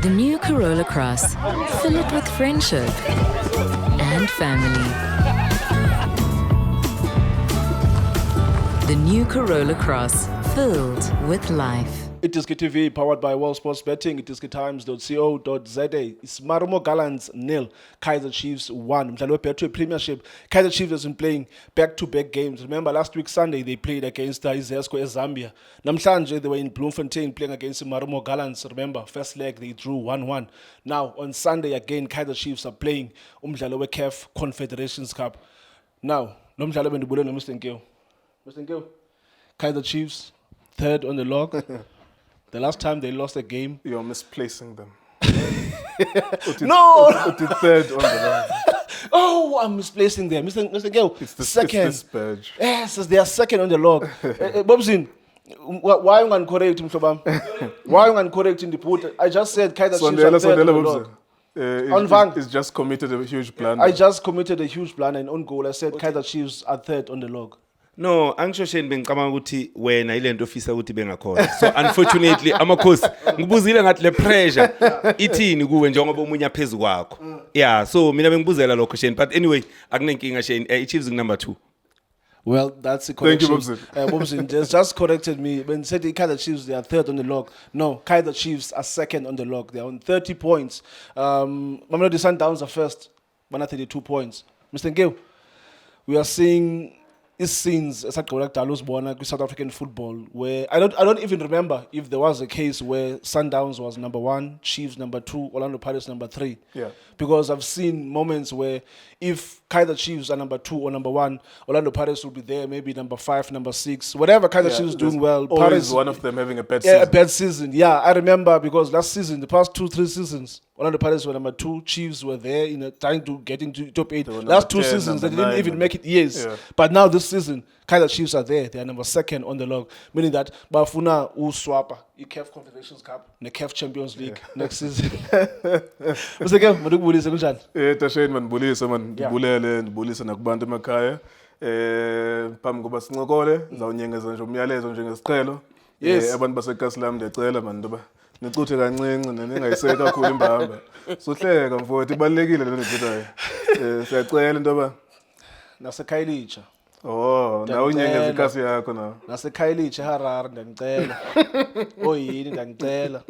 The new Corolla Cross. Fill it with friendship and family. The new Corolla Cross. Filled with life. iDiskiTV, powered by World Sports Betting, iDiskiTimes.co.za. It's Marumo Gallants 0, Kaizer Chiefs 1. Mdlalo Betway Premiership. Kaizer Chiefs has been playing back-to-back games. Remember, last week Sunday they played against iZesco Zambia. Namhlanje they were in Bloemfontein playing against Marumo Gallants. Remember, first leg they drew 1-1. Now, on Sunday again, Kaizer Chiefs are playing umdlalo CAF Confederations Cup. Now, lo mdlalo bendibule no Mr. Nkewu. Mr. Nkewu, Kaizer Chiefs, third on the log. The last time they lost a game. You're misplacing them. No! Third on the line. Oh, I'm misplacing them. Mr. Nkewu, second. It's this badge. Yes, they are second on the log. Bobzin, why are you correct, Mr. Why are you correct in the put? I just said Kaizer Chiefs are third on the log. It's just committed a huge plan. I just committed a huge plan and on goal. I said Kaizer Chiefs are third on the log. No, angishosheni bengicabanga ukuthi wena ilento ofisa ukuthi bengakhona. So unfortunately Amakhosi ngibuzile ngathi le pressure ithini kuwe njengoba umunye phezulu kwakho. Yeah, so mina bengibuzela lokho Shane, but anyway akunenkinga Shane. Chiefs number 2. Well, that's the correction. Thank you, Bobzin. Just corrected me. When said the Kaizer Chiefs, they are third on the log. No, Kaizer Chiefs are second on the log. They are on 30 points. Mamelodi Sundowns are first, 132 points. Mr. Nkewu, we are seeing scenes South African football where I don't even remember if there was a case where Sundowns was number 1, Chiefs number 2, Orlando Pirates number 3. Yeah. Because I've seen moments where if Kaizer Chiefs are number 2 or number 1, Orlando Pirates will be there, maybe number 5, number 6, whatever Kaizer Chiefs is doing well. Always Pirates, one of them having a bad season. Yeah, a bad season. Yeah, I remember because last season, the past 2-3 seasons, Orlando Pirates were number 2, Chiefs were there trying to get into top 8. Last 2 seasons, they didn't even make it. Yes, yeah. But now this season, Kaizer Chiefs are there. They are number 2nd on the log, meaning that Bafuna swapper the CAF Confederations Cup, the CAF Champions League next season. Mr. Nkewu, madukubulisa kunjani? Tashane manibulisa ndibulisa nakubantu emakhaya. Phambi koba sincokole, ngizawunyengeza nje umyalezo njengesiqhelo. Yes. Abantu basekhasi lami ndiyacela ndoba nicuthe kancinci ningayiseki kakhulu imbamba. Sohleka mfowethu ibalekile lento ndithethayo. Siyacela ndoba naseKhayelitsha. Oh, nawe unyengeza ikhasi yakho na. naseKhayelitsha eHarare ndiyacela. Oyini ndiyacela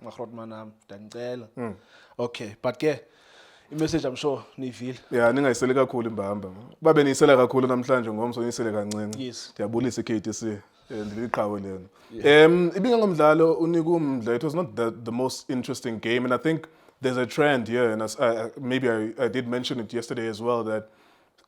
mahrotman nami ndiyacela. Okay, but ke i-message I'm sure niyivile. Yeah, ningayiseli kakhulu imbamba. Babe niyisela kakhulu namhlanje ngomso niyisele kancinci. Yes. Ndiyabulisa iKTC. Ndiliqhawe lena. Ibingangomdlalo unika umdla. It was not the most interesting game, and I think there's a trend here, and maybe I did mention it yesterday as well, that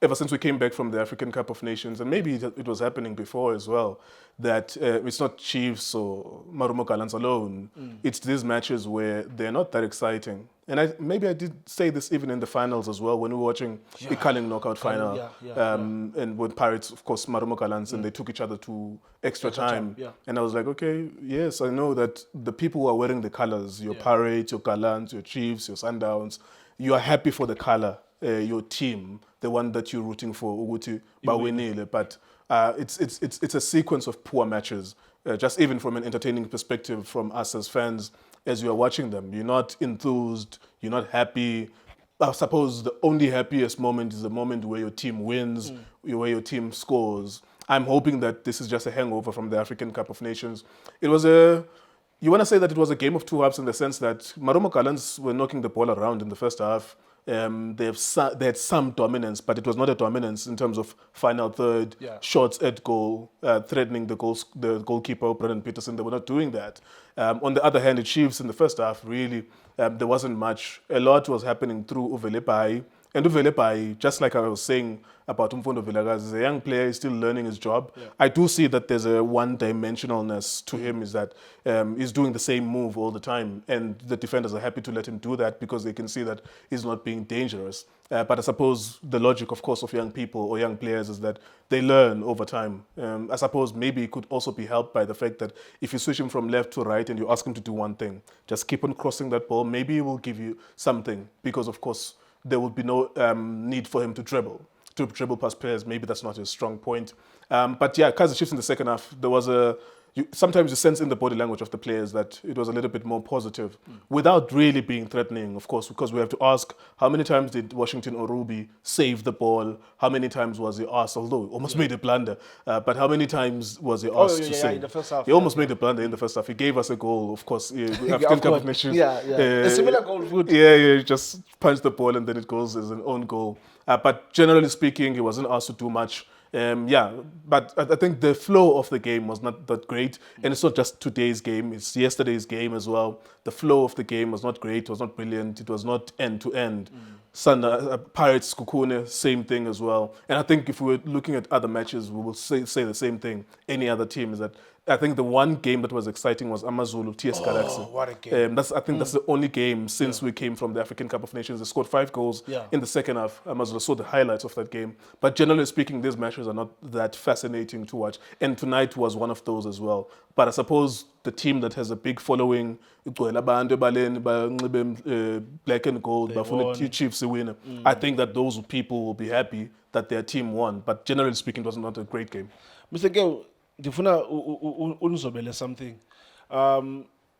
ever since we came back from the African Cup of Nations, and maybe it was happening before as well, that it's not Chiefs or Marumo Gallants alone. It's these matches where they're not that exciting. And maybe I did say this even in the finals as well, when we were watching the Culling knockout final. And with Pirates, of course, Marumo Gallants, and they took each other to extra time. And I was like, okay, yes, I know that the people who are wearing the colors, your Pirates, your Gallants, your Chiefs, your Sundowns, you are happy for the color, your team, the one that you're rooting for, Uguti Bawinile. But it's a sequence of poor matches, just even from an entertaining perspective from us as fans. As you are watching them, you're not enthused, you're not happy. I suppose the only happiest moment is the moment where your team wins, where your team scores. I'm hoping that this is just a hangover from the African Cup of Nations. It was you want to say that it was a game of two halves in the sense that Marumo Gallants were knocking the ball around in the first half. They had some dominance, but it was not a dominance in terms of final third, shots at goal, threatening the goalkeeper, Brendan Peterson. They were not doing that. On the other hand, the Chiefs in the first half, really, there wasn't much. A lot was happening through Uvelepai. And Uvelepai, just like I was saying about Umfundo Vilakazi, is a young player, he's still learning his job. I do see that there's a one-dimensionalness to him, is that he's doing the same move all the time, and the defenders are happy to let him do that because they can see that he's not being dangerous. But I suppose the logic, of course, of young people or young players is that they learn over time. I suppose maybe it could also be helped by the fact that if you switch him from left to right and you ask him to do one thing, just keep on crossing that ball, maybe he will give you something, because, of course, there would be no need for him to dribble past players. Maybe that's not his strong point. But yeah, Kaizer Chiefs in the second half, there was sometimes you sense in the body language of the players that it was a little bit more positive, without really being threatening, of course, because we have to ask how many times did Washington Orubi save the ball? How many times was he asked, although he almost made a blunder, but how many times was he asked to save? In the first half. He almost made a blunder in the first half. He gave us a goal, of course. African Cup of Nations. A similar goal would. Yeah, just punch the ball and then it goes as an own goal. But generally speaking, he wasn't asked to do much. But I think the flow of the game was not that great. And it's not just today's game, it's yesterday's game as well. The flow of the game was not great, it was not brilliant, it was not end-to-end. Pirates, Kukune, same thing as well. And I think if we were looking at other matches, we will say the same thing. Any other team is that I think the one game that was exciting was Amazulu TS Galaxy. What a game. I think that's the only game since we came from the African Cup of Nations. They scored 5 goals in the second half. Amazulu saw the highlights of that game. But generally speaking, these matches are not that fascinating to watch. And tonight was one of those as well. But I suppose the team that has a big following, black and gold, Bafuna Chiefs winner. I think that those people will be happy that their team won. But generally speaking, it was not a great game. Mr. Nkewu, ndifuna unizobele something.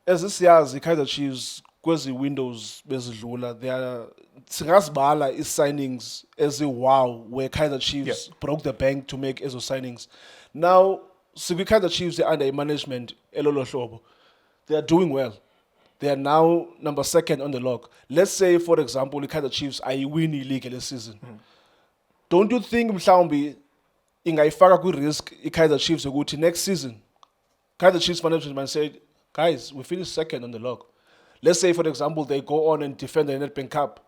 As isiyazi Kaizer Chiefs kwezi windows bezidlula, they are singazibala signings as a wow where Kaizer Chiefs broke the bank to make ezo signings. Now Kaizer Chiefs, they are under management elolo hlobo. They are doing well. They are now number 2 on the log. Let's say, for example, the Kaizer Chiefs are winning league this season. Don't you think mhlawumbi ingayifaka ku-risk i-Kaizer Chiefs ukuthi next season Kaizer Chiefs management might say, guys, we finished 2nd on the log. Let's say, for example, they go on and defend the Nedbank Cup.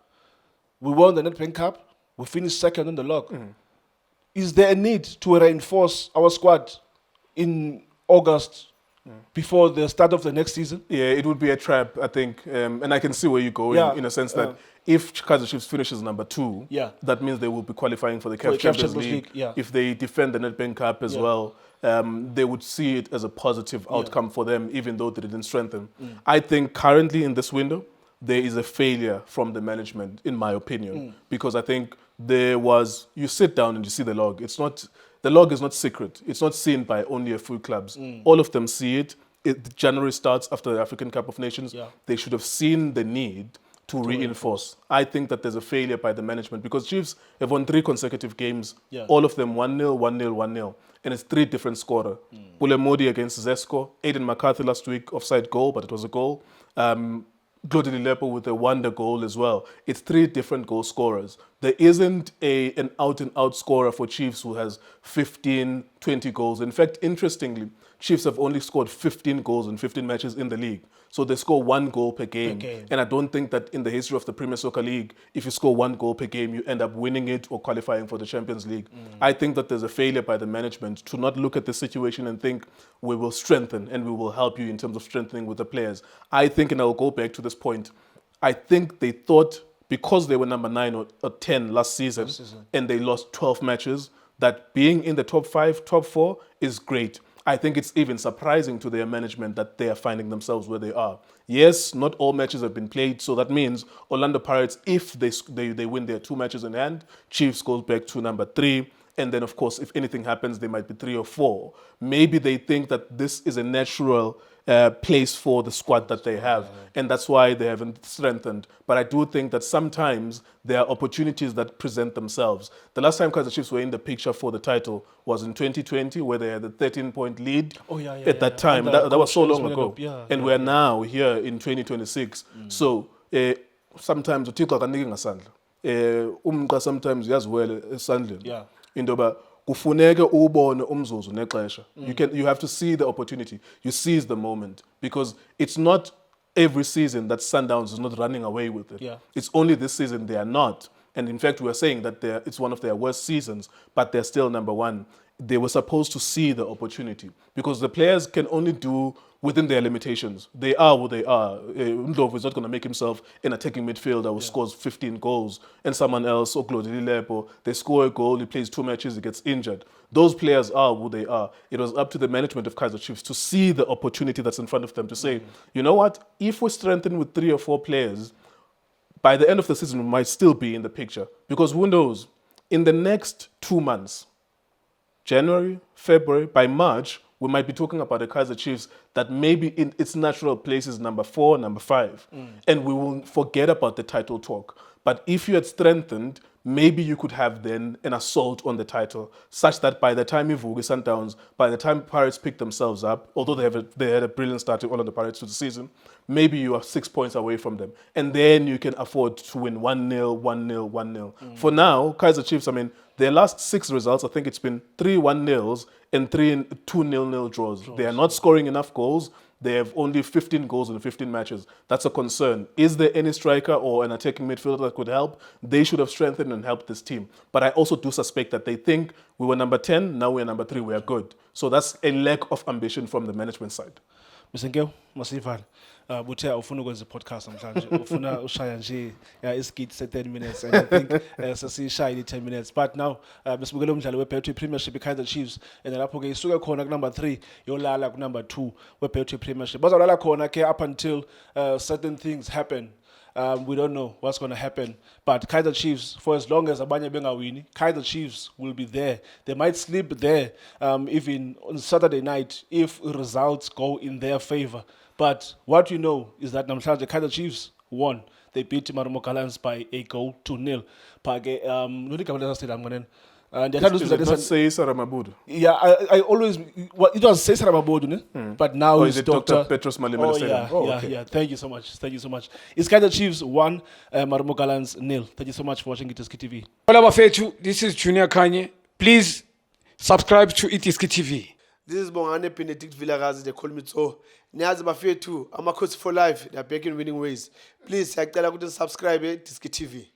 We won the Nedbank Cup, we finished 2nd on the log. Is there a need to reinforce our squad in August before the start of the next season? Yeah, it would be a trap, I think. And I can see where you go in a sense that if Kaizer Chiefs finishes number 2, that means they will be qualifying for the CAF Champions League. If they defend the Nedbank Cup as well, they would see it as a positive outcome for them, even though they didn't strengthen. I think currently in this window, there is a failure from the management, in my opinion, because I think you sit down and you see the log. The log is not secret. It's not seen by only a few clubs. All of them see it. January starts after the African Cup of Nations. They should have seen the need to reinforce. I think that there's a failure by the management because Chiefs have won 3 consecutive games, all of them 1-0, 1-0, 1-0. And it's 3 different scorers. Pule Modi against Zesco, Aiden McCarthy last week, offside goal, but it was a goal. Nkululeko with a wonder goal as well. It's 3 different goal scorers. There isn't an out-and-out scorer for Chiefs who has 15, 20 goals. In fact, interestingly, Chiefs have only scored 15 goals in 15 matches in the league. So they score 1 goal per game. And I don't think that in the history of the Premier Soccer League, if you score 1 goal per game, you end up winning it or qualifying for the Champions League. I think that there's a failure by the management to not look at the situation and think we will strengthen and we will help you in terms of strengthening with the players. I think, and I'll go back to this point, I think they thought because they were number 9 or 10 last season and they lost 12 matches, that being in the top 5, top 4 is great. I think it's even surprising to their management that they are finding themselves where they are. Yes, not all matches have been played, so that means Orlando Pirates, if they win their 2 matches in hand, Chiefs goes back to number 3, and then of course, if anything happens, they might be 3 or 4. Maybe they think that this is a natural place for the squad that they have, and that's why they haven't strengthened. But I do think that sometimes there are opportunities that present themselves. The last time Kaizer Chiefs were in the picture for the title was in 2020, where they had a 13-point lead. At that time, that was so long ago. And we're now here in 2026. So sometimes uThixo akanika ngasandla. Umqa sometimes uyaziwela esandleni. Indoba kufuneke ubone umzuzu nexesha. You have to see the opportunity. You seize the moment because it's not every season that Sundowns is not running away with it. It's only this season they are not. And in fact, we are saying that it's one of their worst seasons, but they're still number 1. They were supposed to see the opportunity because the players can only do within their limitations. They are what they are. Ndlovu is not going to make himself an attacking midfielder who scores 15 goals and someone else, or Nkululeko, they score a goal, he plays 2 matches, he gets injured. Those players are who they are. It was up to the management of Kaizer Chiefs to see the opportunity that's in front of them to say, you know what, if we strengthen with 3 or 4 players, by the end of the season, we might still be in the picture. Because who knows, in the next 2 months, January, February, by March, we might be talking about a Kaizer Chiefs that maybe in its natural place is number 4, number 5, and we will forget about the title talk. But if you had strengthened, maybe you could have then an assault on the title, such that by the time Ivuki Sundowns, by the time Pirates pick themselves up, although they had a brilliant start to all of the Pirates to the season, maybe you are 6 points away from them. And then you can afford to win 1-0, 1-0, 1-0. For now, Kaizer Chiefs, I mean, their last 6 results, I think it's been 3 1-0s and 2 0-0 draws. They are not scoring enough goals. They have only 15 goals in 15 matches. That's a concern. Is there any striker or an attacking midfielder that could help? They should have strengthened and helped this team. But I also do suspect that they think we were number 10, now we're number 3, we are good. So that's a lack of ambition from the management side. Mr. Nkewu, masivale. Buthe ufuna ukwenza podcast namhlanje. Ufuna ushaya nje iskit 10 minutes and I think sesishaya 10 minutes. But now besibukela umdlalo weBetway Premiership iKaizer Chiefs and lapho ke isuka khona ku number 3 yolala ku number 2 weBetway Premiership. Bazolala khona ke up until certain things happen. We don't know what's going to happen. But Kaizer Chiefs, for as long as abanye bengawini, Kaizer Chiefs will be there. They might sleep there even on Saturday night if results go in their favor. But what you know is that namhlanje Kaizer Chiefs won. They beat Marumo Gallants by a goal to 0. And Is it not Kaizer Mabudu? Yeah, I always, well, it was Kaizer Mabudu, but now Or it's is it Dr. Petros Malimela Stadium? Yeah. Thank you so much. It's Kaizer Chiefs 1, Marumo Gallants 0. Thank you so much for watching iDiski TV. Hola Bafethu, this is Junior Kanye. Please subscribe to iDiski TV. This is Bongane Benedict Villagazi, they call me so. Niyazi Bafethu, Amakhosi for life, they are back in winning ways. Please, I tell you to subscribe to iDiski TV.